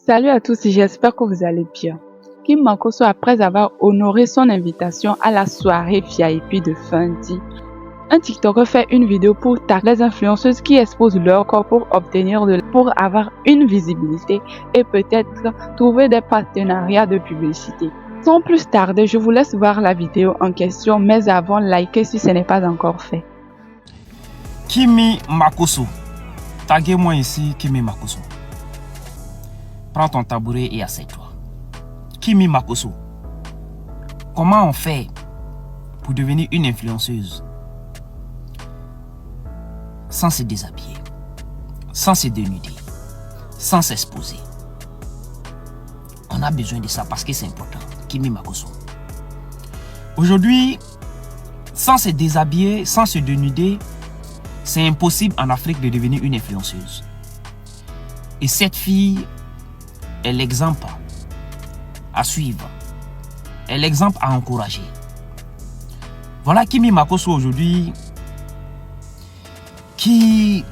Salut à tous, j'espère que vous allez bien. Kim Makosso, après avoir honoré son invitation à la soirée VIP de Fendi, un TikToker fait une vidéo pour tacler les influenceuses qui exposent leur corps pour pour avoir une visibilité et peut-être trouver des partenariats de publicité. Sans plus tarder, je vous laisse voir la vidéo en question, mais avant, likez si ce n'est pas encore fait. Kimi Makosso. Taguez-moi ici, Kimi Makosso. Prends ton tabouret et assieds-toi. Kimi Makosso. Comment on fait pour devenir une influenceuse sans se déshabiller, sans se dénuder, sans s'exposer? On a besoin de ça parce que c'est important. Kimi Makosso. Aujourd'hui, sans se déshabiller, sans se dénuder, c'est impossible en Afrique de devenir une influenceuse. Et cette fille est l'exemple à suivre, est l'exemple à encourager. Voilà Kimi Makosso aujourd'hui qui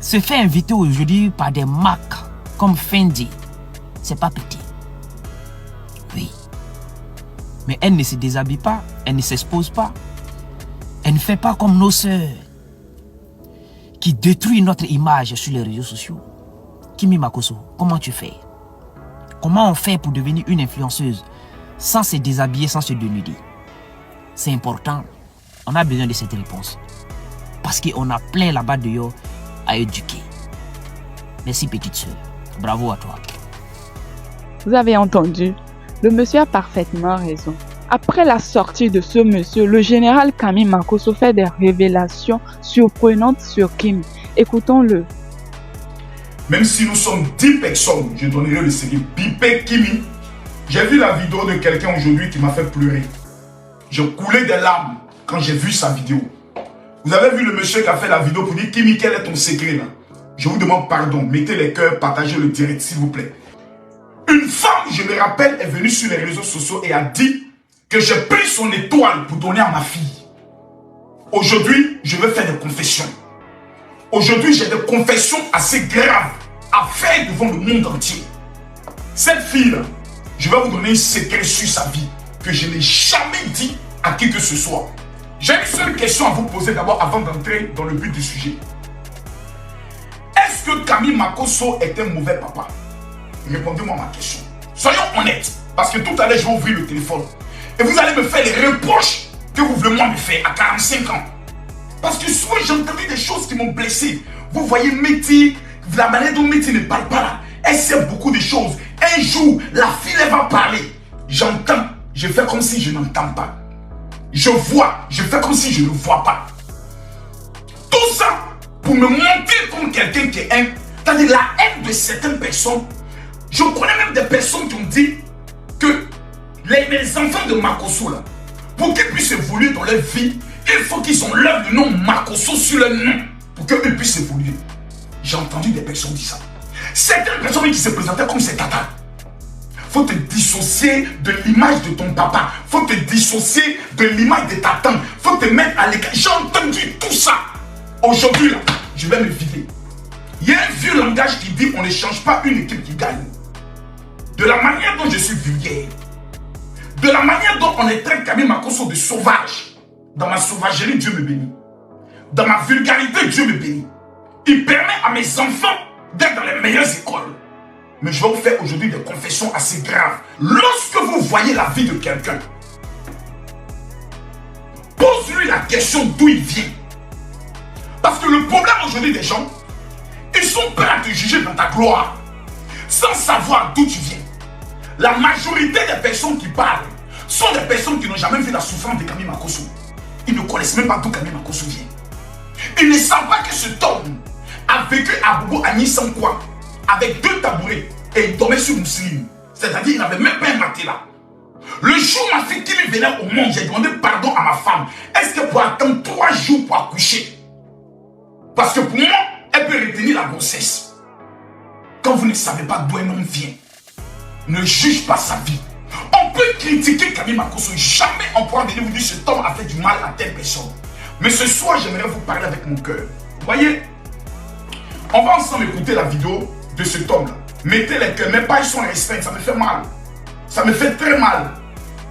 se fait inviter aujourd'hui par des marques comme Fendi. C'est pas petit. Oui. Mais elle ne se déshabille pas, elle ne s'expose pas. Elle ne fait pas comme nos sœurs qui détruisent notre image sur les réseaux sociaux. Kimi Makosso, comment tu fais? Comment on fait pour devenir une influenceuse sans se déshabiller, sans se dénuder? C'est important. On a besoin de cette réponse. Parce qu'on a plein là-bas dehors à éduquer. Merci petite sœur. Bravo à toi. Vous avez entendu? Le monsieur a parfaitement raison. Après la sortie de ce monsieur, le général Kimi Makosso fait des révélations surprenantes sur Kim. Écoutons-le. Même si nous sommes 10 personnes, je donnerai le série Pipé Kimi. J'ai vu la vidéo de quelqu'un aujourd'hui qui m'a fait pleurer. Je coulais des larmes quand j'ai vu sa vidéo. Vous avez vu le monsieur qui a fait la vidéo pour dire Kimi, quel est ton secret là? Je vous demande pardon, mettez les cœurs, partagez le direct s'il vous plaît. Une femme, je me rappelle, est venue sur les réseaux sociaux et a dit que j'ai pris son étoile pour donner à ma fille. Aujourd'hui, je vais faire des confessions. Aujourd'hui, j'ai des confessions assez graves à faire devant le monde entier. Cette fille-là, je vais vous donner un secret sur sa vie que je n'ai jamais dit à qui que ce soit. J'ai une seule question à vous poser d'abord avant d'entrer dans le but du sujet. Est-ce que Kimi Makosso est un mauvais papa? Répondez-moi à ma question. Soyons honnêtes, parce que tout à l'heure, je vais ouvrir le téléphone. Et vous allez me faire les reproches que vous voulez moi me faire à 45 ans. Parce que souvent j'ai entendu des choses qui m'ont blessé. Vous voyez Métis, la manière dont Métis ne parle pas là, elle sait beaucoup de choses. Un jour, la fille elle va parler. J'entends, je fais comme si je n'entends pas. Je vois, je fais comme si je ne vois pas. Tout ça pour me montrer comme quelqu'un qui est haine. C'est-à-dire la haine de certaines personnes. Je connais même des personnes qui ont dit que les enfants de Makosso là, pour qu'ils puissent évoluer dans leur vie, il faut qu'ils enlèvent le nom Makosso sur leur nom pour qu'ils puissent évoluer. J'ai entendu des personnes dire ça. Certaines personnes qui se présentaient comme ces tatas. Faut te dissocier de l'image de ton papa. Faut te dissocier de l'image de ta tante. Faut te mettre à l'écart. J'ai entendu tout ça. Aujourd'hui là, je vais me vider. Il y a un vieux langage qui dit on ne change pas une équipe qui gagne. De la manière dont je suis vulgaire, de la manière dont on est traite Kimi Makosso de sauvage. Dans ma sauvagerie, Dieu me bénit. Dans ma vulgarité, Dieu me bénit. Il permet à mes enfants d'être dans les meilleures écoles. Mais je vais vous faire aujourd'hui des confessions assez graves. Lorsque vous voyez la vie de quelqu'un, pose-lui la question d'où il vient. Parce que le problème aujourd'hui des gens, ils sont prêts à te juger dans ta gloire, sans savoir d'où tu viens. La majorité des personnes qui parlent sont des personnes qui n'ont jamais vu la souffrance de Kimi Makosso. Ils ne connaissent même pas d'où Kimi Makosso vient. Ils ne savent pas que cet homme a vécu à Bobo à Nissankwa avec 2 tabourets et il dormait sur Mousseline. C'est-à-dire qu'il n'avait même pas un matelas. Le jour où ma fille Kimi venait au monde, j'ai demandé pardon à ma femme. Est-ce qu'elle peut attendre 3 jours pour accoucher? Parce que pour moi, elle peut retenir la grossesse. Quand vous ne savez pas d'où un homme vient, ne juge pas sa vie. On peut critiquer Kimi Makosso. Jamais on pourra venir vous dire cet homme a fait du mal à telle personne. Mais ce soir, j'aimerais vous parler avec mon cœur. Vous voyez, on va ensemble écouter la vidéo de cet homme-là. Mettez les cœurs, mes pages sont restreintes, ça me fait mal. Ça me fait très mal.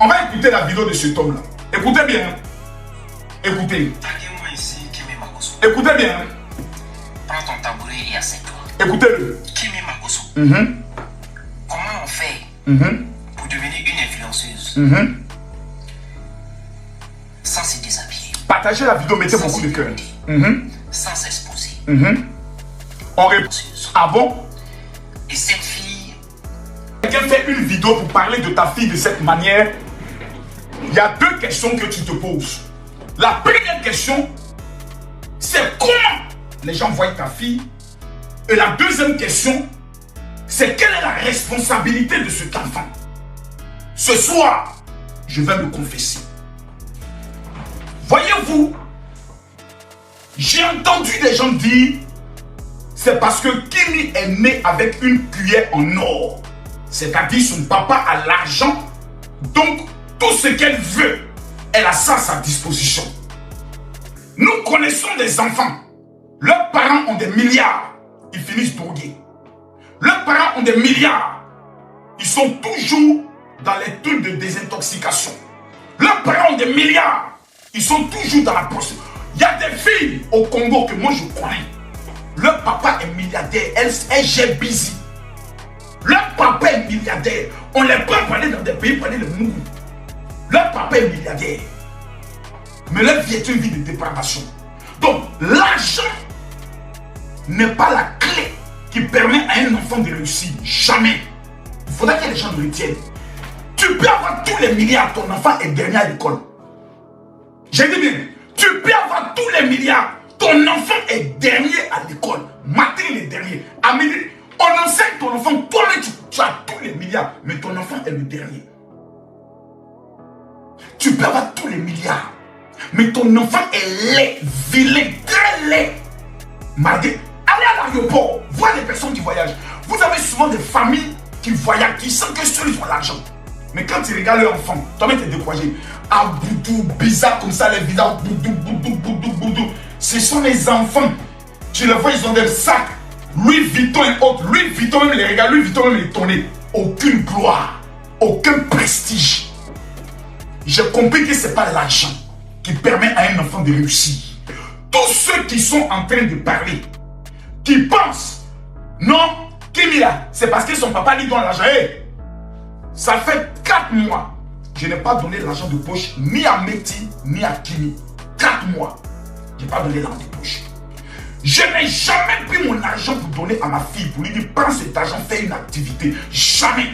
On va écouter la vidéo de cet homme-là. Écoutez bien. Écoutez. Taguez-moi ici, Kimi Makoso. Écoutez bien. Prends ton tabouret et assieds-toi. Écoutez-le. Kimi Makoso. Comment on fait pour devenir une influenceuse sans se déshabiller? Partagez la vidéo, mettez beaucoup de cœur. Sans s'exposer. On répond. Ah bon? Et cette fille... Quelqu'un fait une vidéo pour parler de ta fille de cette manière. Il y a deux questions que tu te poses. La première question, c'est comment les gens voient ta fille. Et la deuxième question, c'est quelle est la responsabilité de cet enfant. Ce soir, je vais me confesser. Voyez-vous, j'ai entendu des gens dire, c'est parce que Kimi est né avec une cuillère en or. C'est-à-dire son papa a l'argent, donc tout ce qu'elle veut, elle a ça à sa disposition. Nous connaissons des enfants, leurs parents ont des milliards, ils finissent drogués. Leurs parents ont des milliards, ils sont toujours dans les trucs de désintoxication. Leurs parents ont des milliards, ils sont toujours dans la procédure. Il y a des filles au Congo que moi je connais. Leur papa est milliardaire, elle gère busy. Leur papa est milliardaire. On les prend pour aller dans des pays pour aller les mourir. Leur papa est milliardaire. Mais leur vie est une vie de dépravation. Donc, l'argent n'est pas la clé qui permet à un enfant de réussir. Jamais. Il faudra que les gens le retiennent. Tu peux avoir tous les milliards, ton enfant est dernier à l'école. J'ai dit bien, tu peux avoir tous les milliards, ton enfant est dernier à l'école. Matin, il est dernier. À midi, on enseigne ton enfant, toi-même tu as tous les milliards, mais ton enfant est le dernier. Tu peux avoir tous les milliards, mais ton enfant est laid, vilain, très laid. Mardi, allez à l'aéroport, voir les personnes qui voyagent. Vous avez souvent des familles qui voyagent, qui sentent que ceux qui ont l'argent. Mais quand tu regardes leur enfant, toi-même tu es découragé. Ah, boudou, bizarre comme ça, les visages, boudou. Ce sont les enfants. Tu les vois, ils ont des sacs. Louis Vuitton et autres. Louis Vuitton même les regarde, Louis Vuitton même les tourner. Aucune gloire, aucun prestige. J'ai compris que ce n'est pas l'argent qui permet à un enfant de réussir. Tous ceux qui sont en train de parler, qui pensent, non, Kimi là, c'est parce que son papa lui donne l'argent. Hey, ça fait 4 mois, je n'ai pas donné l'argent de poche ni à Meti, ni à Kimi. 4 mois, je n'ai pas donné l'argent de poche. Je n'ai jamais pris mon argent pour donner à ma fille, pour lui dire, prends cet argent, fais une activité. Jamais.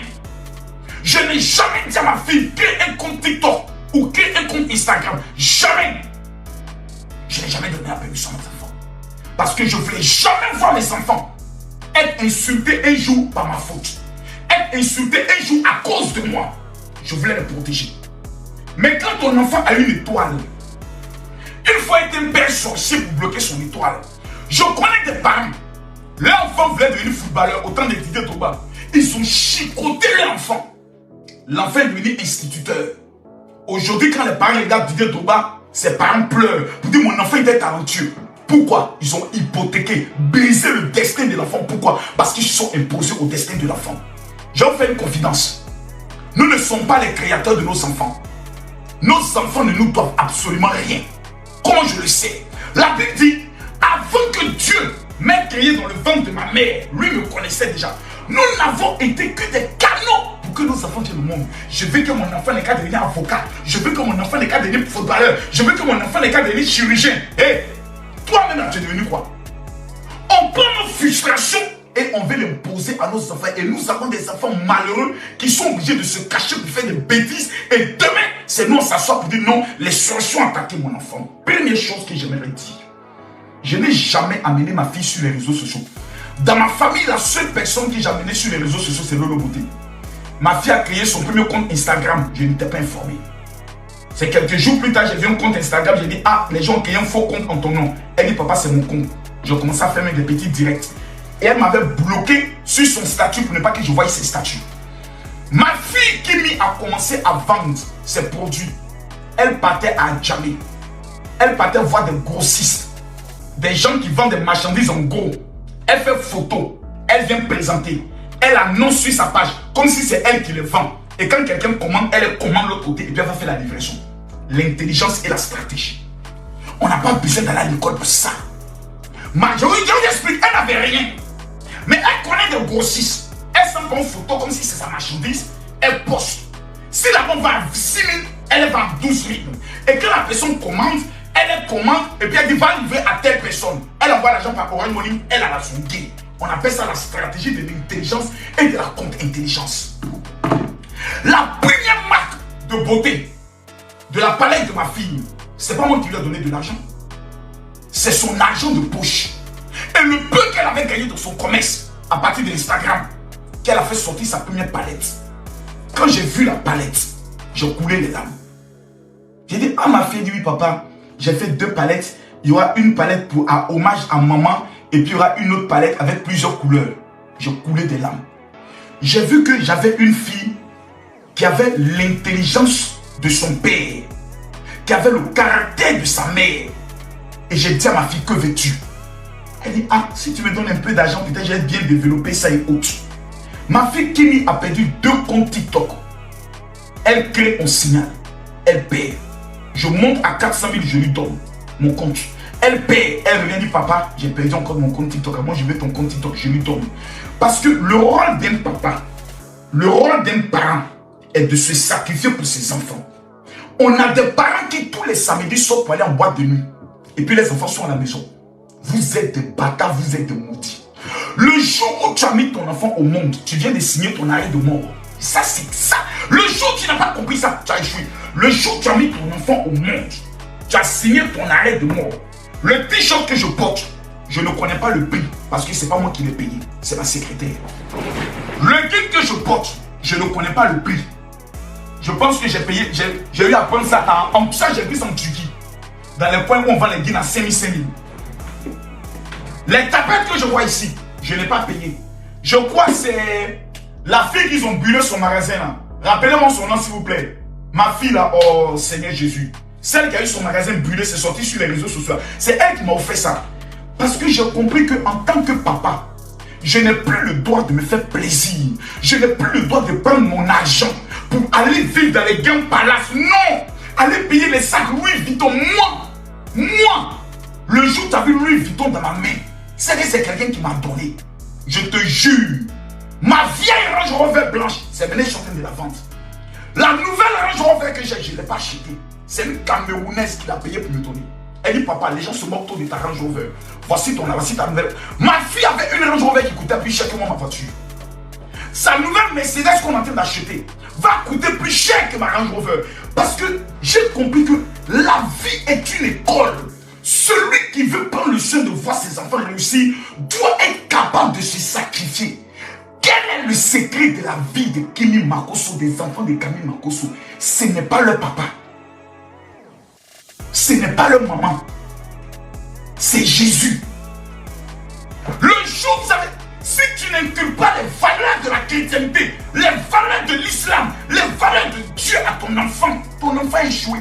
Je n'ai jamais dit à ma fille, crée un compte TikTok ou crée un compte Instagram. Jamais. Je n'ai jamais donné la permission à mes enfants. Parce que je ne voulais jamais voir mes enfants être insultés un jour par ma faute. Être insultés un jour à cause de moi. Je voulais les protéger. Mais quand ton enfant a une étoile, il faut être un père sorcier pour bloquer son étoile. Je connais des parents. Leur enfant voulait devenir footballeur au temps de Didier Drogba. Ils ont chicoté l'enfant. L'enfant est devenu instituteur. Aujourd'hui, quand les parents regardent Didier Drogba, ses parents pleurent pour dire mon enfant était talentueux. Pourquoi? Ils ont hypothéqué, brisé le destin de l'enfant. Pourquoi? Parce qu'ils se sont imposés au destin de l'enfant. Je vais vous faire une confidence. Nous ne sommes pas les créateurs de nos enfants. Nos enfants ne nous doivent absolument rien. Comment je le sais? La Bible dit, avant que Dieu m'ait créé dans le ventre de ma mère, lui me connaissait déjà. Nous n'avons été que des canaux pour que nos enfants viennent au monde. Je veux que mon enfant n'ait qu'à devenir avocat. Je veux que mon enfant n'ait qu'à devenir footballeur. Je veux que mon enfant n'ait qu'à devenir chirurgien. Hé, toi-même, tu es devenu quoi? On prend nos frustrations et on veut les poser à nos enfants. Et nous avons des enfants malheureux qui sont obligés de se cacher pour faire des bêtises. Et demain, c'est nous on s'assoit pour dire non, les solutions ont attaqué mon enfant. Première chose que j'aimerais dire. Je n'ai jamais amené ma fille sur les réseaux sociaux. Dans ma famille, la seule personne que j'ai amenée sur les réseaux sociaux, c'est Lolo Beauté. Ma fille a créé son premier compte Instagram. Je n'étais pas informé. C'est quelques jours plus tard, j'ai vu un compte Instagram. J'ai dit, ah, les gens ont créé un faux compte en ton nom. Elle dit, papa, c'est mon compte. J'ai commencé à faire des petits directs. Et elle m'avait bloqué sur son statut pour ne pas que je voie ses statuts. Ma fille Kimi a commencé à vendre ses produits. Elle partait à Djamé. Elle partait voir des grossistes. Des gens qui vendent des marchandises en gros. Elle fait photo. Elle vient présenter. Elle annonce sur sa page, comme si c'est elle qui le vend. Et quand quelqu'un commande, elle commande l'autre côté et puis elle va faire la livraison. L'intelligence et la stratégie. On n'a pas besoin d'aller à l'école pour ça. Je vous explique, elle n'avait rien. Mais elle connaît des grossistes. Elle s'en prend une photo comme si c'est sa marchandise. Elle poste. Si la bombe va à 6 000, elle va à 12 000. Et quand la personne commande, elle commande et puis elle dit va livrer à telle personne. Elle envoie l'argent par Orange Money, elle a son gain. On appelle ça la stratégie de l'intelligence et de la contre-intelligence. La première marque de beauté de la palette de ma fille, c'est pas moi qui lui ai donné de l'argent. C'est son argent de poche. Et le peu qu'elle avait gagné dans son commerce, à partir de l'Instagram, qu'elle a fait sortir sa première palette. Quand j'ai vu la palette, j'ai coulé les larmes. J'ai dit, ah ma fille, dit oui papa, j'ai fait 2 palettes. Il y aura une palette pour hommage à maman et puis il y aura une autre palette avec plusieurs couleurs. J'ai coulé des larmes. J'ai vu que j'avais une fille qui avait l'intelligence de son père, qui avait le caractère de sa mère. Et j'ai dit à ma fille, que veux-tu? Elle dit, ah, si tu me donnes un peu d'argent, peut-être j'ai bien développé ça et autres. Ma fille Kimi a perdu 2 comptes TikTok. Elle crée, on signale. Elle paie. Je monte à 400 000, je lui donne mon compte. Elle paie. Elle revient dire, papa, j'ai perdu encore mon compte TikTok. Moi, je veux ton compte TikTok, je lui donne. Parce que le rôle d'un papa, le rôle d'un parent est de se sacrifier pour ses enfants. On a des parents qui tous les samedis sortent pour aller en boîte de nuit. Et puis les enfants sont à la maison. Vous êtes des bâtards, vous êtes des maudits. Le jour où tu as mis ton enfant au monde, tu viens de signer ton arrêt de mort. Ça, c'est ça. Le jour où tu n'as pas compris ça, tu as échoué. Le jour où tu as mis ton enfant au monde, tu as signé ton arrêt de mort. Le t-shirt que je porte, je ne connais pas le prix parce que ce n'est pas moi qui l'ai payé, c'est ma secrétaire. Le guide que je porte, je ne connais pas le prix. Je pense que j'ai payé, j'ai eu à prendre ça en ça, j'ai pris ça en Turquie. Dans les coins où on vend les guides à 5 000. Les tapettes que je vois ici, je n'ai pas payé. Je crois que c'est la fille qui ont brûlé son magasin là. Rappelez-moi son nom s'il vous plaît. Ma fille là, oh Seigneur Jésus. Celle qui a eu son magasin brûlé, c'est sorti sur les réseaux sociaux. C'est elle qui m'a offert ça. Parce que j'ai compris qu'en tant que papa, je n'ai plus le droit de me faire plaisir. Je n'ai plus le droit de prendre mon argent pour aller vivre dans les Game Palace. Non! Aller payer les sacs Louis Vuitton. Moi, le jour où tu as vu Louis Vuitton dans ma main, c'est quelqu'un qui m'a donné. Je te jure. Ma vieille Range Rover blanche, c'est venu chanter de la vente. La nouvelle Range Rover que j'ai, je ne l'ai pas achetée. C'est une Camerounaise qui l'a payée pour me donner. Elle dit, papa, les gens se moquent de ta Range Rover. Voici ta nouvelle. Ma fille avait une Range Rover qui coûtait plus cher que moi, ma voiture. Sa nouvelle Mercedes qu'on est en train d'acheter va coûter plus cher que ma Range Rover. Parce que j'ai compris que la vie est une école. Celui qui veut prendre le soin de voir ses enfants réussir doit être capable de se sacrifier. Quel est le secret de la vie de Kimi Makosso, des enfants de Camille Makosso? Ce n'est pas leur papa. Ce n'est pas leur maman. C'est Jésus. Le jour où vous avez... Si tu n'inculques pas les valeurs de la chrétienté, les valeurs de l'islam, les valeurs de Dieu à ton enfant est échoué.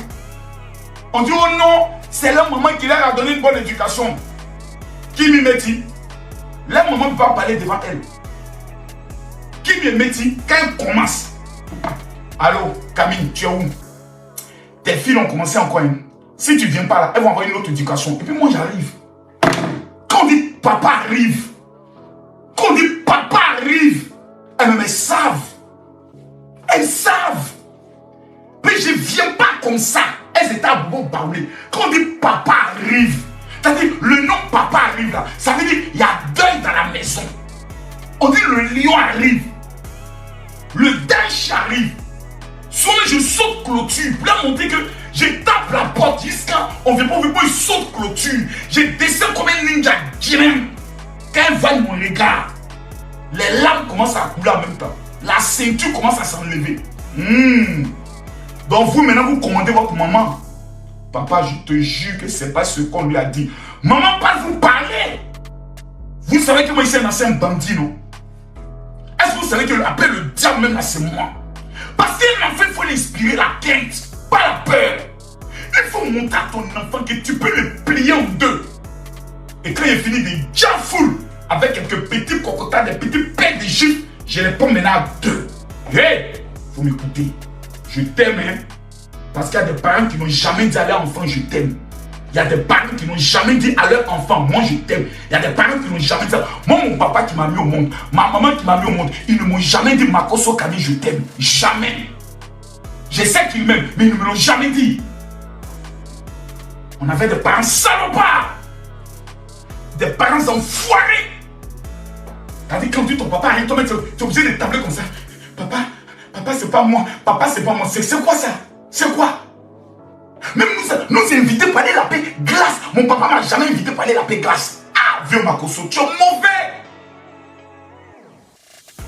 On dit, oh non, c'est leur maman qui leur a donné une bonne éducation. Qui m'y met-il? Leur maman ne peut pas parler devant elle. Qui m'y met-il? Quand elle commence. Allô, Camille, tu es où? Tes filles ont commencé en quoi? Si tu ne viens pas là, elles vont avoir une autre éducation. Et puis moi, j'arrive. Quand on dit papa arrive, quand on dit papa arrive, elles savent. Elles savent. Mais je ne viens pas comme ça. Elles étaient à bon parler. Quand on dit papa arrive, c'est-à-dire le nom papa arrive là, ça veut dire il y a deuil dans la maison. On dit le lion arrive. Le dash arrive. Soit je saute clôture. Pour leur montrer que je tape la porte jusqu'à on ne veut pas ouvrir, il saute clôture. Je descends comme un ninja. Quand elle voit mon regard, les larmes commencent à couler en même temps. La ceinture commence à s'enlever. Donc vous maintenant vous commandez votre maman. Papa, je te jure que ce n'est pas ce qu'on lui a dit. Maman, pas vous parler. Vous savez que moi ici c'est un bandit, non? Est-ce que vous savez que après le diable même là c'est moi? Parce qu'un enfant, il faut l'inspirer la crainte, pas la peur. Il faut montrer à ton enfant que tu peux le plier en deux. Et quand il finit de déjà full avec quelques petits cocotas, des petits pains de gifs, Je les prends maintenant à 2. Hey, faut m'écouter. Je t'aime, hein. Parce qu'il y a des parents qui n'ont jamais dit à leur enfant je t'aime. Il y a des parents qui n'ont jamais dit à leur enfant moi je t'aime. Il y a des parents qui n'ont jamais dit. Moi, mon papa qui m'a mis au monde, ma maman qui m'a mis au monde, ils ne m'ont jamais dit Makoso Kami je t'aime. Jamais. Je sais qu'ils m'aiment, mais ils ne me l'ont jamais dit. On avait des parents salopards. Des parents enfoirés. T'as dit quand tu ton papa arrive, toi-même, tu es obligé de tabler comme ça. Papa, c'est pas moi. Papa, c'est pas moi. C'est quoi ça? C'est quoi? Même nous inviter pour aller laver glace. Mon papa m'a jamais invité pour aller laver glace. Ah, vieux Makoso, tu es mauvais.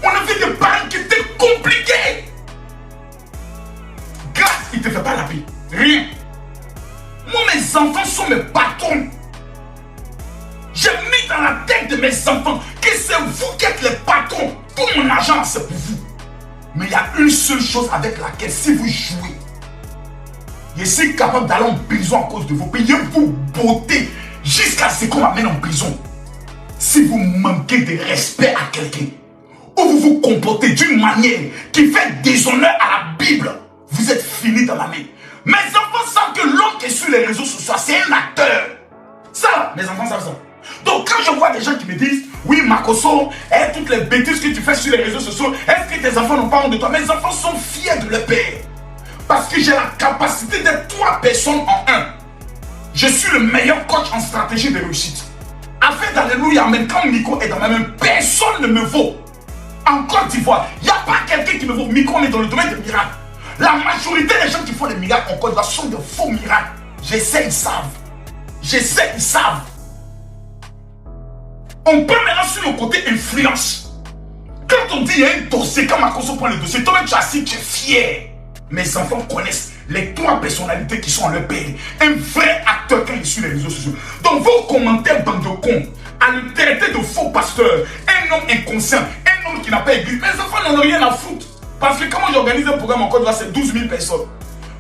On avait des parents qui étaient compliqués. Glace, il te fait pas laver. Rien. Moi, mes enfants sont mes patrons. J'ai mis dans la tête de mes enfants que c'est vous qui êtes les patrons. Tout mon argent, c'est pour vous. Mais il y a une seule chose avec laquelle, si vous jouez, je suis capable d'aller en prison à cause de vous. Payez vos beautés jusqu'à ce qu'on m'amène en prison. Si vous manquez de respect à quelqu'un, ou vous vous comportez d'une manière qui fait déshonneur à la Bible, vous êtes fini dans la main. Mes enfants savent que l'homme qui est sur les réseaux sociaux, c'est un acteur. Ça, mes enfants savent ça. Donc quand je vois des gens qui me disent, oui Makoso, toutes les bêtises que tu fais sur les réseaux sociaux, est-ce que tes enfants n'ont pas honte de toi? Mes enfants sont fiers de leur père. Parce que j'ai la capacité d'être 3 personnes en 1. Je suis le meilleur coach en stratégie de réussite. Avec d'Alléluia, même quand Miko est dans ma main, personne ne me vaut. En Côte d'Ivoire, il n'y a pas quelqu'un qui me vaut. Miko, on est dans le domaine des miracles. La majorité des gens qui font des miracles en Côte d'Ivoire sont de faux miracles. J'essaie, ils savent. J'essaie, ils savent. On prend maintenant sur le côté influence. Quand on dit il y a un dossier, quand Makoso prend le dossier, toi-même tu assis, tu es fier. Mes enfants connaissent les 3 personnalités qui sont en leur pays. Un vrai acteur quand il est sur les réseaux sociaux. Donc vos commentaires, bande de cons, à le traiter de faux pasteur, un homme inconscient, un homme qui n'a pas église. Mes enfants n'en ont rien à foutre. Parce que comment j'organise un programme en Côte d'Ivoire, c'est 12 000 personnes.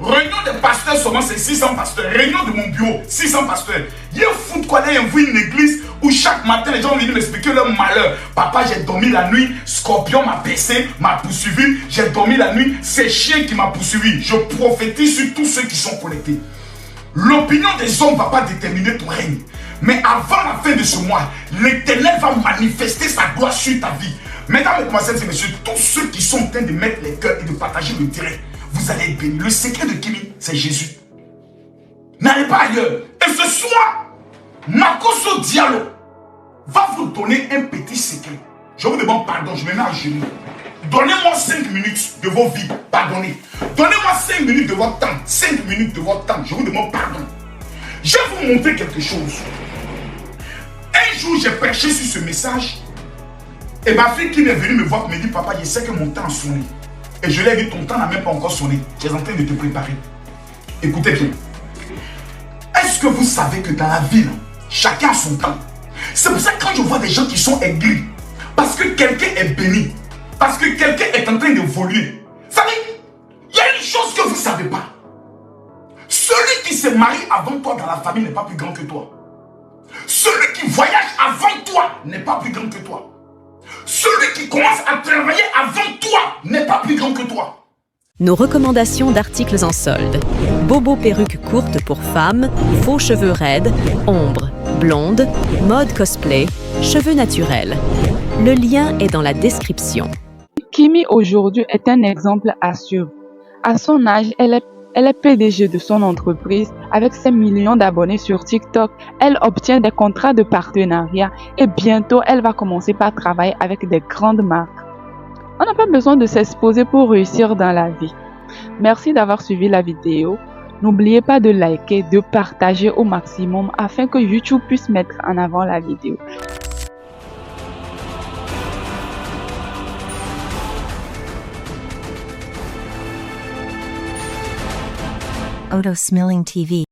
Réunion des pasteurs seulement, c'est 600 pasteurs. Réunion de mon bureau, 600 pasteurs. Il y a foutre quoi, là, une église où chaque matin, les gens viennent m'expliquer leur malheur. Papa, j'ai dormi la nuit, Scorpion m'a baissé, m'a poursuivi. J'ai dormi la nuit, c'est chien qui m'a poursuivi. Je prophétise sur tous ceux qui sont connectés. L'opinion des hommes ne va pas déterminer ton règne. Mais avant la fin de ce mois, l'Éternel va manifester sa gloire sur ta vie. Mesdames et messieurs, tous ceux qui sont en train de mettre les cœurs et de partager le direct, vous allez être bénis. Le secret de Kimi, c'est Jésus. N'allez pas ailleurs. Et ce soir, Makoso Diallo va vous donner un petit secret. Je vous demande pardon, je me mets à genoux. Donnez-moi 5 minutes de vos vies, pardonnez. Donnez-moi 5 minutes de votre temps. 5 minutes de votre temps, je vous demande pardon. Je vais vous montrer quelque chose. Un jour, j'ai prêché sur ce message. Et ma fille qui est venue me voir me dit, papa, je sais que mon temps a sonné. Et je lui ai dit, ton temps n'a même pas encore sonné. Tu es en train de te préparer. Écoutez bien. Est-ce que vous savez que dans la vie, chacun a son temps? C'est pour ça que quand je vois des gens qui sont aigris, parce que quelqu'un est béni, parce que quelqu'un est en train d'évoluer, vous savez, il y a une chose que vous ne savez pas. Celui qui se marie avant toi dans la famille n'est pas plus grand que toi. Celui qui voyage avant toi n'est pas plus grand que toi. Celui qui commence à travailler avant toi n'est pas plus grand que toi. Nos recommandations d'articles en solde. Bobo perruque courte pour femmes, faux cheveux raides, ombre, blonde, mode cosplay, cheveux naturels. Le lien est dans la description. Kimi aujourd'hui est un exemple à suivre. À son âge, elle est PDG de son entreprise. Avec ses millions d'abonnés sur TikTok, elle obtient des contrats de partenariat et bientôt, elle va commencer par travailler avec des grandes marques. On n'a pas besoin de s'exposer pour réussir dans la vie. Merci d'avoir suivi la vidéo. N'oubliez pas de liker, de partager au maximum afin que YouTube puisse mettre en avant la vidéo. Oto Smelling TV.